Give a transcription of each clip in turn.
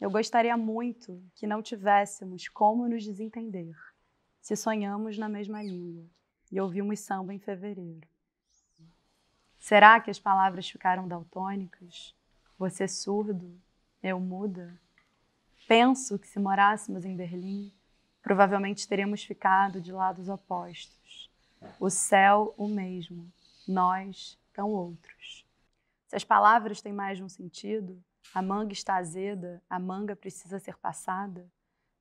Eu gostaria muito que não tivéssemos como nos desentender, se sonhamos na mesma língua e ouvimos samba em fevereiro. Será que as palavras ficaram daltônicas? Você surdo, eu muda? Penso que se morássemos em Berlim, provavelmente teríamos ficado de lados opostos. O céu o mesmo, nós tão outros. Se as palavras têm mais de um sentido, a manga está azeda, a manga precisa ser passada,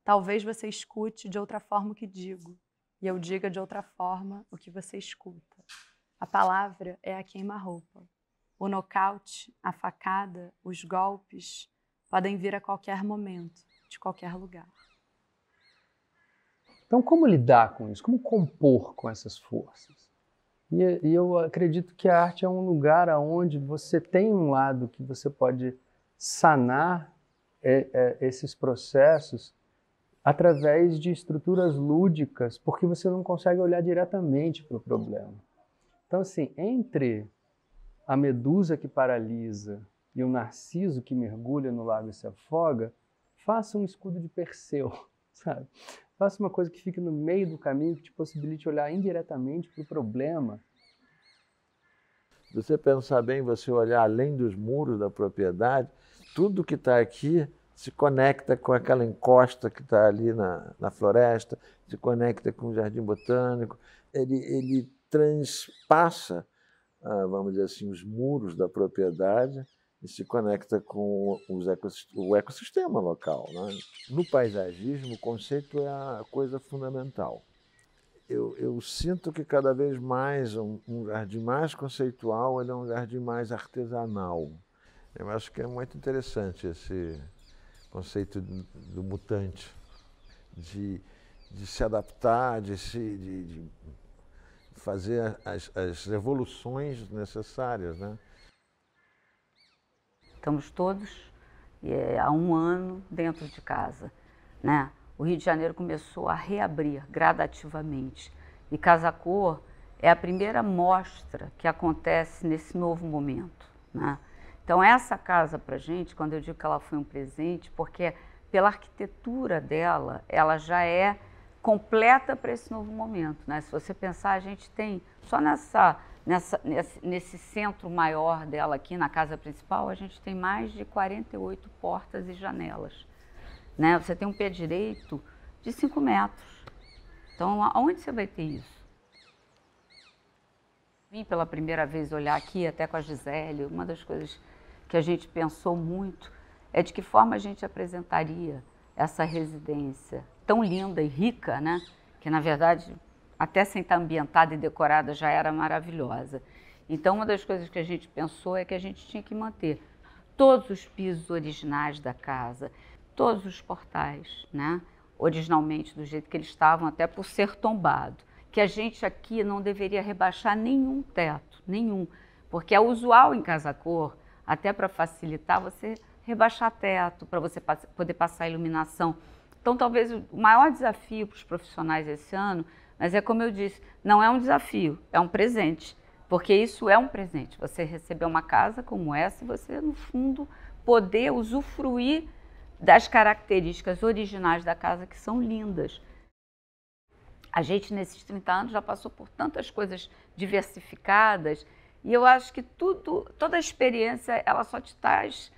talvez você escute de outra forma o que digo, e eu diga de outra forma o que você escuta. A palavra é a queima-roupa. O nocaute, a facada, os golpes podem vir a qualquer momento, de qualquer lugar. Então, como lidar com isso? Como compor com essas forças? E eu acredito que a arte é um lugar onde você tem um lado que você pode sanar esses processos através de estruturas lúdicas, porque você não consegue olhar diretamente para o problema. Então, assim, entre a medusa que paralisa e o narciso que mergulha no lago e se afoga, faça um escudo de Perseu, sabe? Faça uma coisa que fique no meio do caminho, que te possibilite olhar indiretamente para o problema. Se você pensar bem, você olhar além dos muros da propriedade, tudo que está aqui se conecta com aquela encosta que está ali na floresta, se conecta com o jardim botânico, ele transpassa, vamos dizer assim, os muros da propriedade e se conecta com o ecossistema local, né? No paisagismo, o conceito é a coisa fundamental. Eu sinto que cada vez mais um jardim mais conceitual ele é um jardim mais artesanal. Eu acho que é muito interessante esse conceito do mutante, de se adaptar, de fazer as revoluções necessárias, né? Estamos todos há um ano dentro de casa, né? O Rio de Janeiro começou a reabrir gradativamente e Casa Cor é a primeira mostra que acontece nesse novo momento, né? Então essa casa para a gente, quando eu digo que ela foi um presente, porque pela arquitetura dela, ela já é completa para esse novo momento, né? Se você pensar, a gente tem só nesse centro maior dela aqui, na casa principal, a gente tem mais de 48 portas e janelas, né? Você tem um pé direito de 5 metros. Então, aonde você vai ter isso? Vim pela primeira vez olhar aqui, até com a Gisele, uma das coisas que a gente pensou muito é de que forma a gente apresentaria essa residência tão linda e rica, né? Que, na verdade, até sem estar ambientada e decorada, já era maravilhosa. Então, uma das coisas que a gente pensou é que a gente tinha que manter todos os pisos originais da casa, todos os portais, né? Originalmente do jeito que eles estavam, até por ser tombado. Que a gente aqui não deveria rebaixar nenhum teto, nenhum. Porque é usual em Casa Cor, até para facilitar, você rebaixar teto, para você poder passar iluminação. Então, talvez o maior desafio para os profissionais esse ano, mas é como eu disse, não é um desafio, é um presente. Porque isso é um presente, você receber uma casa como essa e você, no fundo, poder usufruir das características originais da casa, que são lindas. A gente, nesses 30 anos, já passou por tantas coisas diversificadas e eu acho que toda a experiência, ela só te traz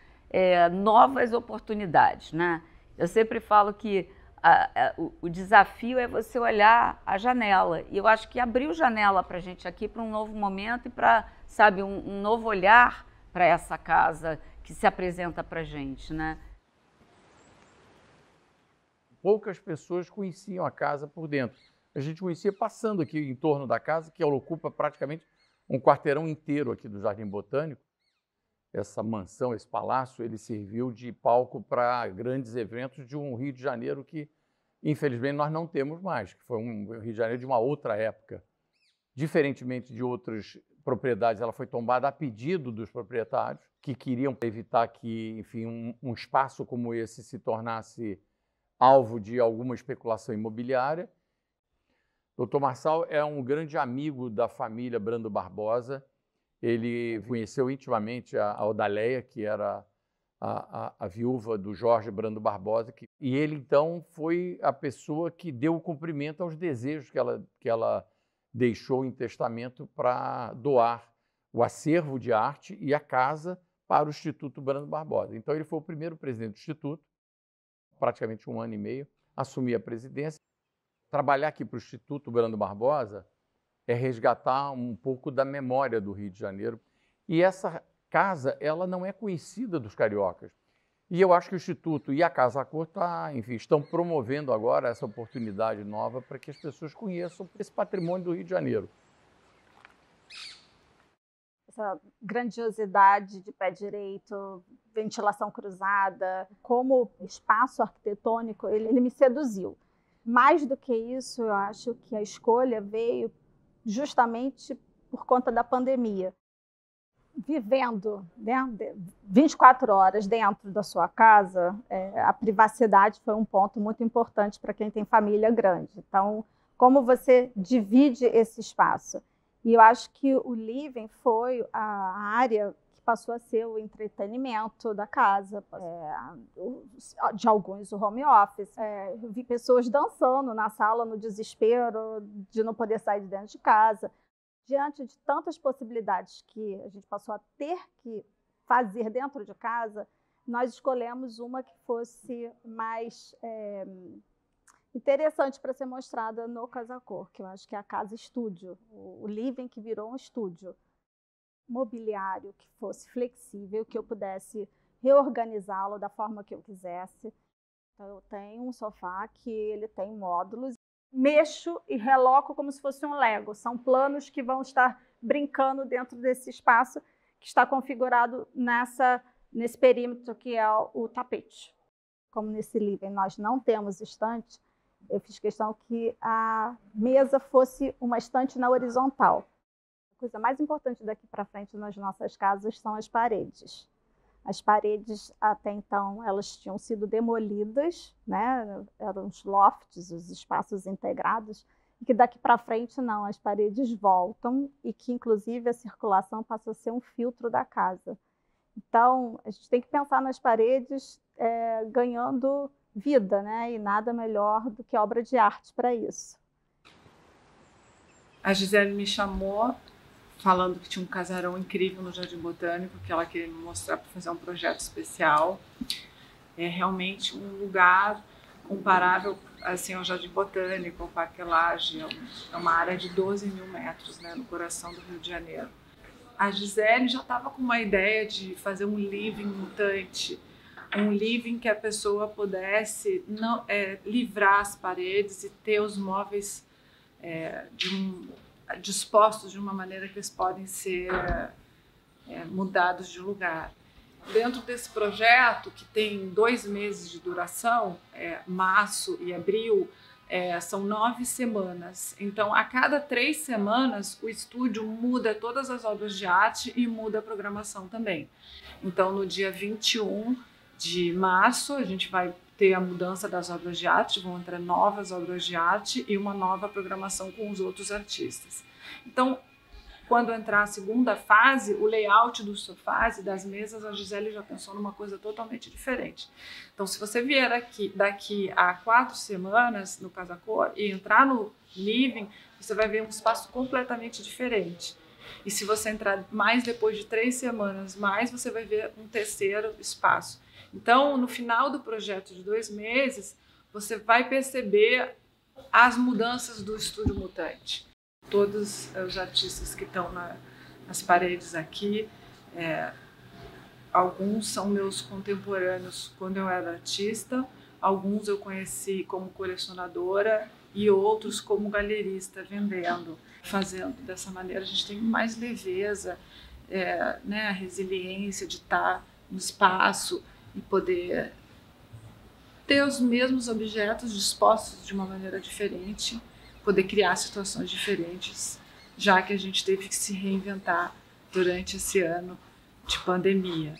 novas oportunidades, né? Eu sempre falo que o desafio é você olhar a janela. E eu acho que abriu janela para a gente aqui para um novo momento e para, sabe, um novo olhar para essa casa que se apresenta para a gente, né? Poucas pessoas conheciam a casa por dentro. A gente conhecia passando aqui em torno da casa, que ela ocupa praticamente um quarteirão inteiro aqui do Jardim Botânico. Essa mansão, esse palácio, ele serviu de palco para grandes eventos de um Rio de Janeiro que, infelizmente, nós não temos mais, que foi um Rio de Janeiro de uma outra época. Diferentemente de outras propriedades, ela foi tombada a pedido dos proprietários, que queriam evitar que, enfim, um espaço como esse se tornasse alvo de alguma especulação imobiliária. Dr. Marçal é um grande amigo da família Brando Barbosa. Ele conheceu intimamente a Odaleia, que era a viúva do Jorge Brando Barbosa, e ele, então, foi a pessoa que deu o cumprimento aos desejos que ela deixou em testamento para doar o acervo de arte e a casa para o Instituto Brando Barbosa. Então, ele foi o primeiro presidente do Instituto, praticamente 1 ano e meio, assumir a presidência. Trabalhar aqui para o Instituto Brando Barbosa é resgatar um pouco da memória do Rio de Janeiro. E essa casa, ela não é conhecida dos cariocas. E eu acho que o Instituto e a Casa Cor estão promovendo agora essa oportunidade nova para que as pessoas conheçam esse patrimônio do Rio de Janeiro. Essa grandiosidade de pé direito, ventilação cruzada, como espaço arquitetônico, ele me seduziu. Mais do que isso, eu acho que a escolha veio justamente por conta da pandemia. Vivendo, né, 24 horas dentro da sua casa, a privacidade foi um ponto muito importante para quem tem família grande. Então, como você divide esse espaço? E eu acho que o living foi a área que passou a ser o entretenimento da casa, de alguns o home office. Eu vi pessoas dançando na sala no desespero de não poder sair de dentro de casa. Diante de tantas possibilidades que a gente passou a ter que fazer dentro de casa, nós escolhemos uma que fosse mais interessante para ser mostrada no Casa Cor, que eu acho que é a casa estúdio, o living que virou um estúdio. Mobiliário que fosse flexível, que eu pudesse reorganizá-lo da forma que eu quisesse. Então, eu tenho um sofá que ele tem módulos. Mexo e reloco como se fosse um Lego. São planos que vão estar brincando dentro desse espaço que está configurado nesse perímetro que é o tapete. Como nesse living nós não temos estante, eu fiz questão que a mesa fosse uma estante na horizontal. A coisa mais importante daqui para frente nas nossas casas são as paredes. As paredes, até então, elas tinham sido demolidas, né? Eram os lofts, os espaços integrados, e que daqui para frente, não, as paredes voltam e que, inclusive, a circulação passa a ser um filtro da casa. Então, a gente tem que pensar nas paredes ganhando vida, né? E nada melhor do que obra de arte para isso. A Gisele me chamou falando que tinha um casarão incrível no Jardim Botânico, que ela queria me mostrar para fazer um projeto especial. É realmente um lugar comparável assim, ao Jardim Botânico, ao Parque Lage. É uma área de 12 mil metros, né, no coração do Rio de Janeiro. A Gisele já estava com uma ideia de fazer um living mutante, um living que a pessoa pudesse livrar as paredes e ter os móveis dispostos de uma maneira que eles podem ser mudados de lugar. Dentro desse projeto, que tem 2 meses de duração, março e abril, são 9 semanas. Então, a cada 3 semanas, o estúdio muda todas as obras de arte e muda a programação também. Então, no dia 21 de março, a gente vai ter a mudança das obras de arte, vão entrar novas obras de arte e uma nova programação com os outros artistas. Então, quando entrar a segunda fase, o layout dos sofás e das mesas, a Gisele já pensou numa coisa totalmente diferente. Então, se você vier aqui daqui a 4 semanas no Casa Cor e entrar no living, você vai ver um espaço completamente diferente. E se você entrar mais depois de 3 semanas mais, você vai ver um terceiro espaço. Então, no final do projeto de 2 meses, você vai perceber as mudanças do Estúdio Mutante. Todos os artistas que estão nas paredes aqui, alguns são meus contemporâneos quando eu era artista, alguns eu conheci como colecionadora e outros como galerista, vendendo. Fazendo dessa maneira, a gente tem mais leveza, né, a resiliência de estar no espaço e poder ter os mesmos objetos dispostos de uma maneira diferente, poder criar situações diferentes, já que a gente teve que se reinventar durante esse ano de pandemia.